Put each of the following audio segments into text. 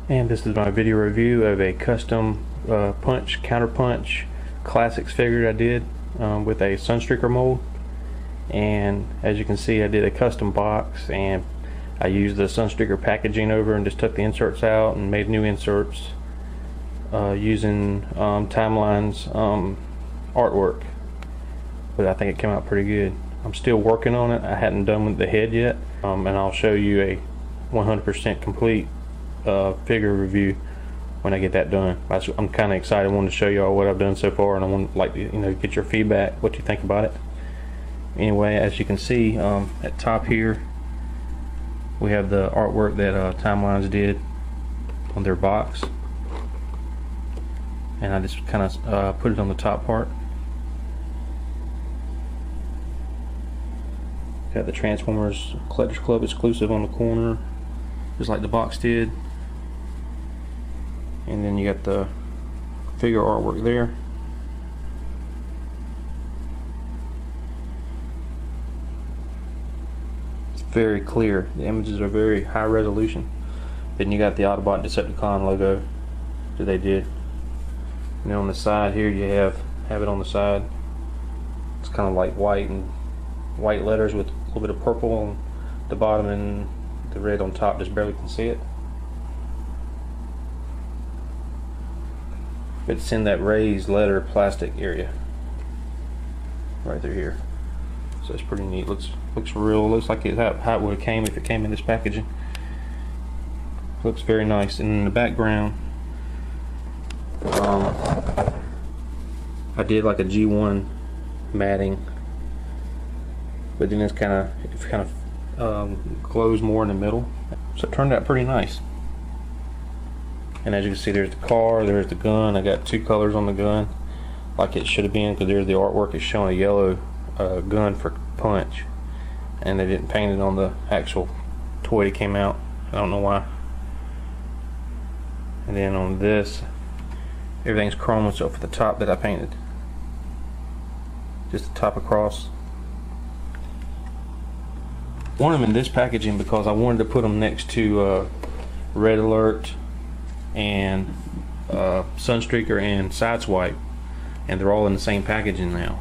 And this is my video review of a custom Counterpunch Classics figure I did with a Sunstreaker mold. And as you can see, I did a custom box, and I used the Sunstreaker packaging over and just took the inserts out and made new inserts using Timeline's artwork. But I think it came out pretty good. I'm still working on it. I hadn't done with the head yet, and I'll show you a 100% complete figure review when I get that done. I'm kind of excited. I wanted to show you all what I've done so far, and I want to get your feedback, what you think about it. Anyway, as you can see at top here, we have the artwork that Timelines did on their box, and I just kind of put it on the top part. Got the Transformers Collectors Club exclusive on the corner, just like the box did. And then you got the figure artwork there. It's very clear. The images are very high resolution. Then you got the Autobot Decepticon logo that they did. And then on the side here, you have it on the side. It's kind of like white letters with a little bit of purple on the bottom and the red on top. Just barely can see it. It's in that raised letter plastic area right through here, so it's pretty neat. Looks real. Looks like it's how it would have came if it came in this packaging. Looks very nice. And in the background, I did like a G1 matting, but then it's kind of glows more in the middle, so it turned out pretty nice. And as you can see, there's the car, there's the gun. I got two colors on the gun, like it should have been, because there's the artwork is showing a yellow gun for punch, and they didn't paint it on the actual toy that came out. I don't know why. And then on this, everything's chrome except for the top that I painted, just the top across. Wanted them in this packaging because I wanted to put them next to Red Alert and Sunstreaker and Sideswipe, and they're all in the same packaging now.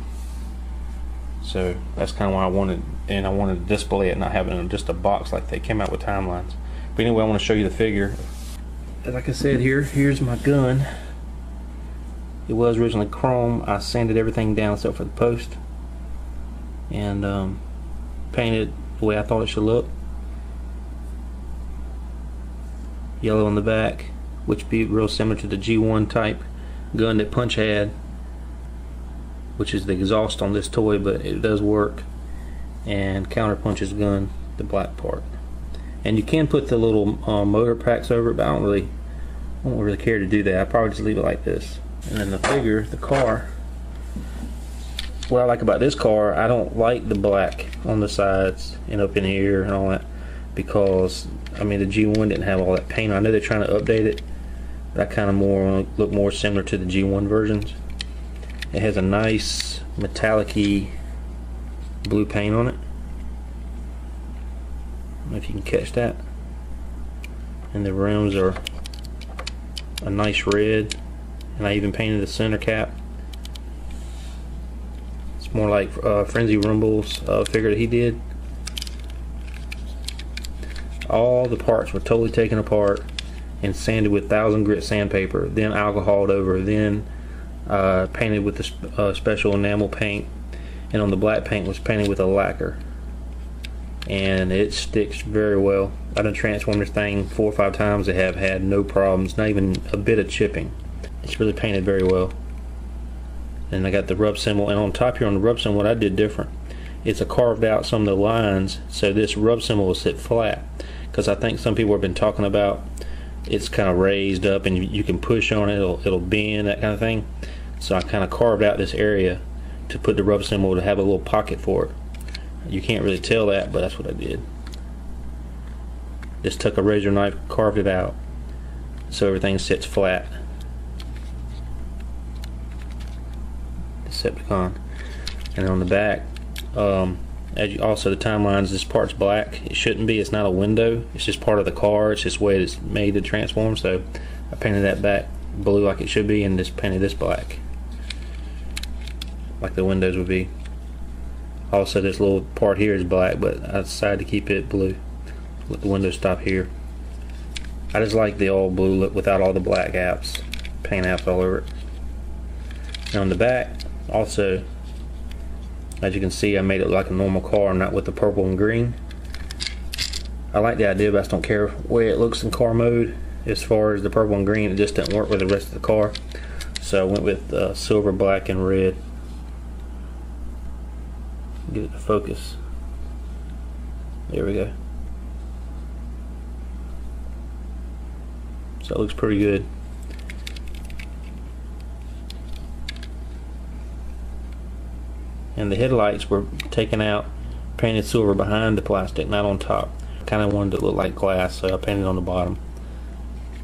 So that's kind of why I wanted, and I wanted to display it, not having just a box like they came out with Timelines. But anyway, I want to show you the figure. Like I said, here's my gun. It was originally chrome. I sanded everything down except for the post, and painted the way I thought it should look. Yellow on the back, which be real similar to the G1 type gun that Punch had, which is the exhaust on this toy, but it does work. And Counterpunch's gun, the black part. And you can put the little motor packs over it, but I don't really care to do that. I probably just leave it like this. And then the figure, the car. What I like about this car, I don't like the black on the sides and up in here and all that, because I mean the G1 didn't have all that paint. I know they're trying to update it, but I kind of look more similar to the G1 versions. It has a nice metallic-y blue paint on it. I don't know if you can catch that. And the rims are a nice red, and I even painted the center cap. It's more like Frenzy Rumble's figure that he did. All the parts were totally taken apart and sanded with 1000 grit sandpaper, then alcoholed over, then painted with the special enamel paint, and on the black paint was painted with a lacquer, and it sticks very well. I've done transformed this thing 4 or 5 times. I have had no problems, not even a bit of chipping. It's really painted very well. And I got the rub symbol, and on top here on the rub symbol, what I did different, it's carved out some of the lines so this rub symbol will sit flat, because I think some people have been talking about it's kind of raised up and you can push on it, it'll bend, that kind of thing. So I kind of carved out this area to put the rub symbol to have a little pocket for it. You can't really tell that, but that's what I did. Just took a razor knife, carved it out so everything sits flat. Decepticon. And on the back, Also, the timelines, this part's black. It shouldn't be. It's not a window. It's just part of the car. It's just the way it's made to transform. So I painted that back blue like it should be, and just painted this black like the windows would be. Also, this little part here is black, but I decided to keep it blue. Let the windows stop here. I just like the all blue look without all the black apps, paint apps all over it. And on the back, also, as you can see, I made it like a normal car, not with the purple and green. I like the idea, but I just don't care the way it looks in car mode. As far as the purple and green, it just didn't work with the rest of the car. So I went with silver, black, and red. Get it to focus. There we go. So it looks pretty good. And the headlights were taken out, painted silver behind the plastic, not on top. I kind of wanted it to look like glass, so I painted on the bottom.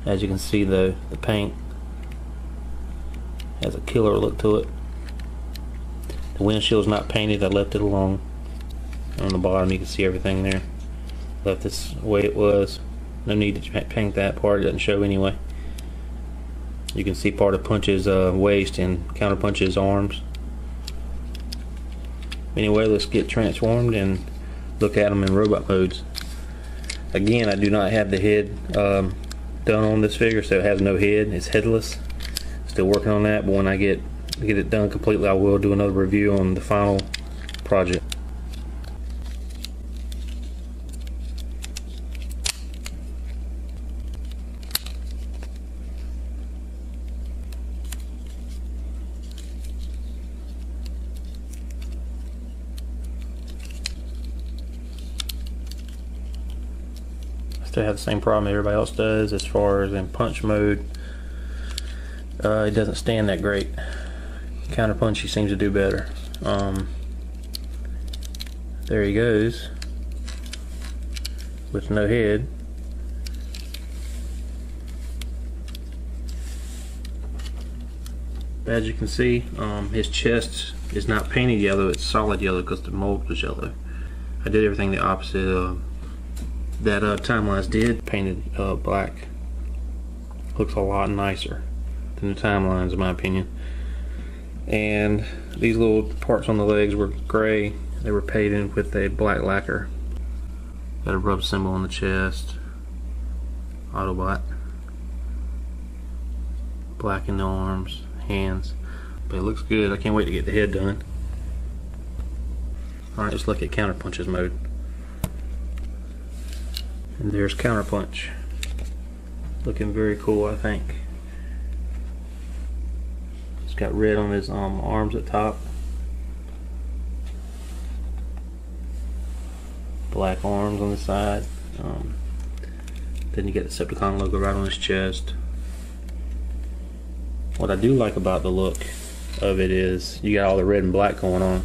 As you can see, the paint has a killer look to it. The windshield's not painted. I left it alone. On the bottom, you can see everything there. Left this the way it was. No need to paint that part. It doesn't show anyway. You can see part of Punch's waist and Counterpunch's arms. Anyway, let's get transformed and look at them in robot modes. Again, I do not have the head done on this figure, so it has no head. It's headless. Still working on that, but when I get it done completely, I will do another review on the final project. Still have the same problem everybody else does as far as in punch mode. It doesn't stand that great. Counterpunch, he seems to do better. There he goes with no head. As you can see, his chest is not painted yellow, it's solid yellow because the mold was yellow. I did everything the opposite that Timelines did. Painted black. Looks a lot nicer than the Timelines in my opinion. And these little parts on the legs were gray. They were painted with a black lacquer. Got a rub symbol on the chest. Autobot. Black in the arms, hands. But it looks good. I can't wait to get the head done. Alright, let's look at Counterpunch's mode. And there's Counterpunch. Looking very cool, I think. It's got red on his arms at top. Black arms on the side. Then you get the Decepticon logo right on his chest. What I do like about the look of it is you got all the red and black going on.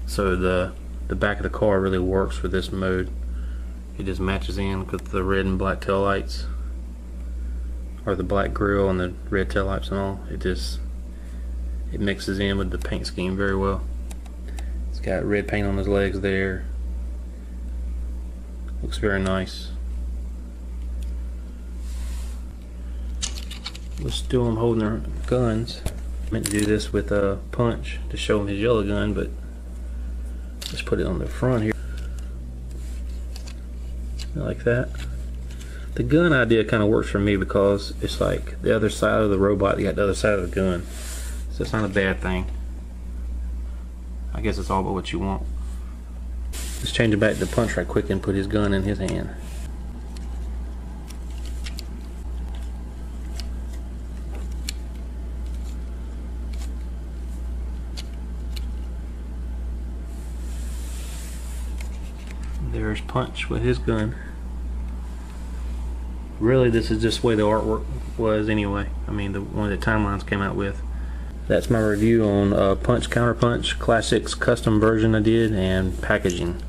So the back of the car really works with this mode. It just matches in with the red and black tail lights, or the black grille and the red tail lights and all. It mixes in with the paint scheme very well. It's got red paint on his legs there. Looks very nice. Let's do them holding their guns. I meant to do this with a Punch to show him his yellow gun, but let's put it on the front here. Like that. The gun idea kind of works for me because it's like the other side of the robot, you got the other side of the gun. So it's not a bad thing. I guess it's all about what you want. Let's change it back to Punch right quick and put his gun in his hand. There's Punch with his gun. Really, this is just the way the artwork was anyway. I mean, the one that Timelines came out with. That's my review on Punch Counterpunch Classics custom version I did and packaging.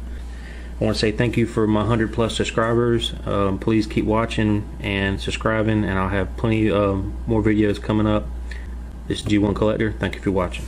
I want to say thank you for my 100+ subscribers. Please keep watching and subscribing, and I'll have plenty more videos coming up. This is G1 Collector. Thank you for watching.